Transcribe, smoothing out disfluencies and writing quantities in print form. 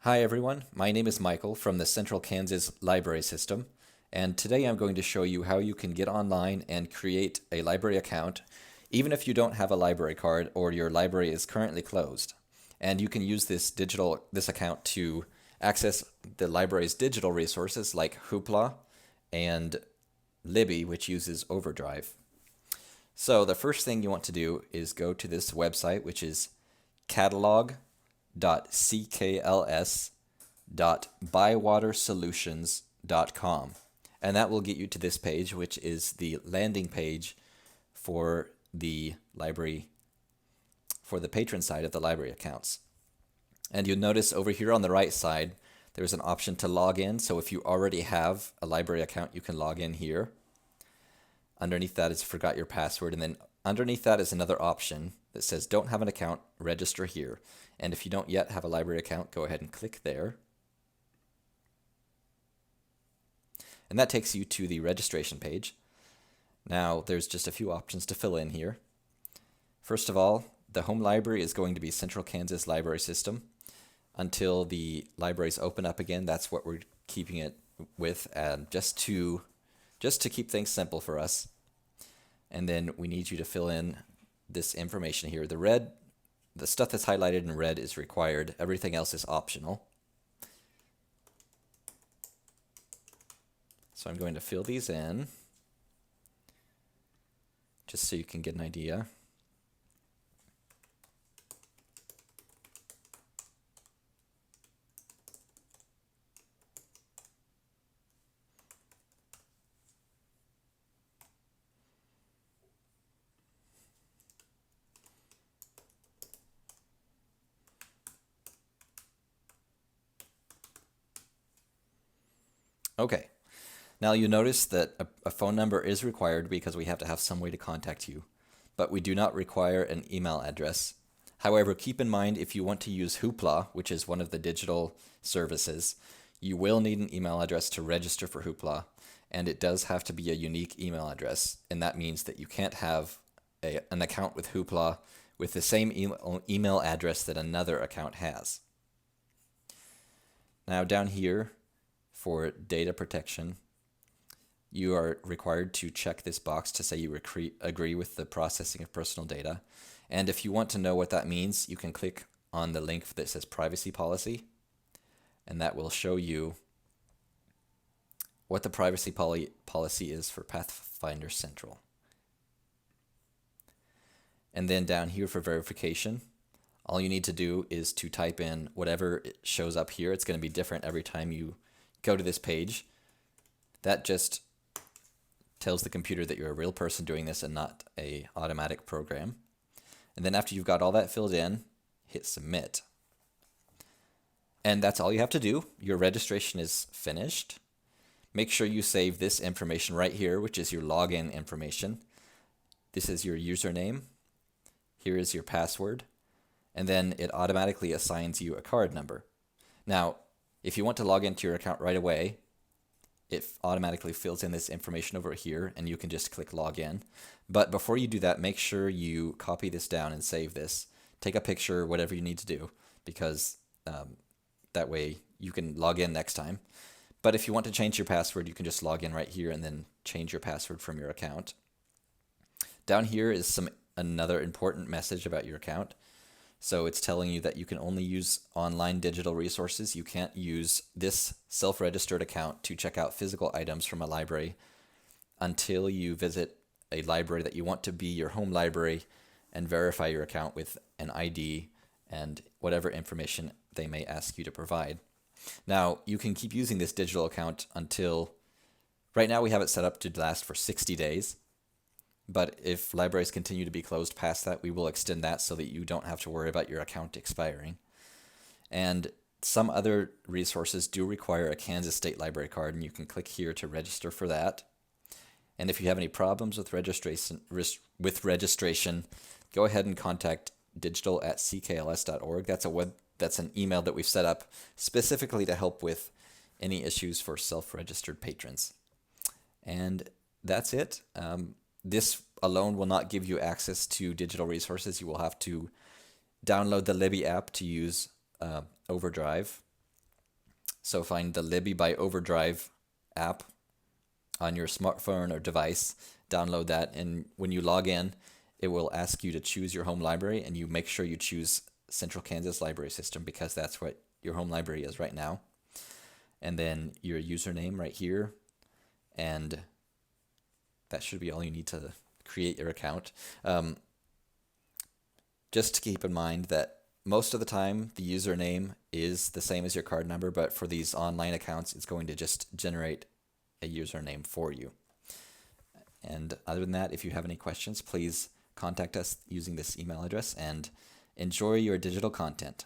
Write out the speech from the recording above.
Hi everyone, my name is Michael from the Central Kansas Library System, and today I'm going to show you how you can get online and create a library account even if you don't have a library card or your library is currently closed. And you can use this account to access the library's digital resources like Hoopla and Libby, which uses Overdrive. So the first thing you want to do is go to this website, which is catalog.ckls.bywatersolutions.com. And that will get you to this page, which is the landing page for the library, for the patron side of the library accounts. And you'll notice over here on the right side, there's an option to log in. So if you already have a library account, you can log in here. Underneath that is forgot your password, and then underneath that is another option that says don't have an account, register here. And if you don't yet have a library account, go ahead and click there. And that takes you to the registration page. Now there's just a few options to fill in here. First of all, the home library is going to be Central Kansas Library System. Until the libraries open up again, that's what we're keeping it with, just to keep things simple for us. And then we need you to fill in this information here. The stuff that's highlighted in red is required. Everything else is optional. So I'm going to fill these in just so you can get an idea. Okay, now you notice that a phone number is required because we have to have some way to contact you, but we do not require an email address. However, keep in mind if you want to use Hoopla, which is one of the digital services, you will need an email address to register for Hoopla, and it does have to be a unique email address, and that means that you can't have an account with Hoopla with the same email address that another account has. Now down here, for data protection, you are required to check this box to say you agree with the processing of personal data. And if you want to know what that means, you can click on the link that says privacy policy, and that will show you what the privacy policy is for Pathfinder Central. And then down here for verification, all you need to do is to type in whatever shows up here. It's going to be different every time you go to this page. That just tells the computer that you're a real person doing this and not an automatic program. And then after you've got all that filled in, hit submit. And that's all you have to do. Your registration is finished. Make sure you save this information right here, which is your login information. This is your username. Here is your password. And then it automatically assigns you a card number. Now, if you want to log into your account right away, it automatically fills in this information over here, and you can just click login. But before you do that, make sure you copy this down and save this. Take a picture, whatever you need to do, because that way you can log in next time. But if you want to change your password, you can just log in right here and then change your password from your account. Down here is another important message about your account. So it's telling you that you can only use online digital resources. You can't use this self-registered account to check out physical items from a library until you visit a library that you want to be your home library and verify your account with an ID and whatever information they may ask you to provide. Now, you can keep using this digital account until, right now we have it set up to last for 60 days. But if libraries continue to be closed past that, we will extend that so that you don't have to worry about your account expiring. And some other resources do require a Kansas State Library card, and you can click here to register for that. And if you have any problems with registration, go ahead and contact digital@ckls.org. That's an email that we've set up specifically to help with any issues for self-registered patrons. And that's it. This alone will not give you access to digital resources. You will have to download the Libby app to use Overdrive. So find the Libby by Overdrive app on your smartphone or device, download that, and when you log in, it will ask you to choose your home library, and you make sure you choose Central Kansas Library System because that's what your home library is right now. And then your username right here, and that should be all you need to create your account. Just to keep in mind that most of the time the username is the same as your card number, but for these online accounts, it's going to just generate a username for you. And other than that, if you have any questions, please contact us using this email address, and enjoy your digital content.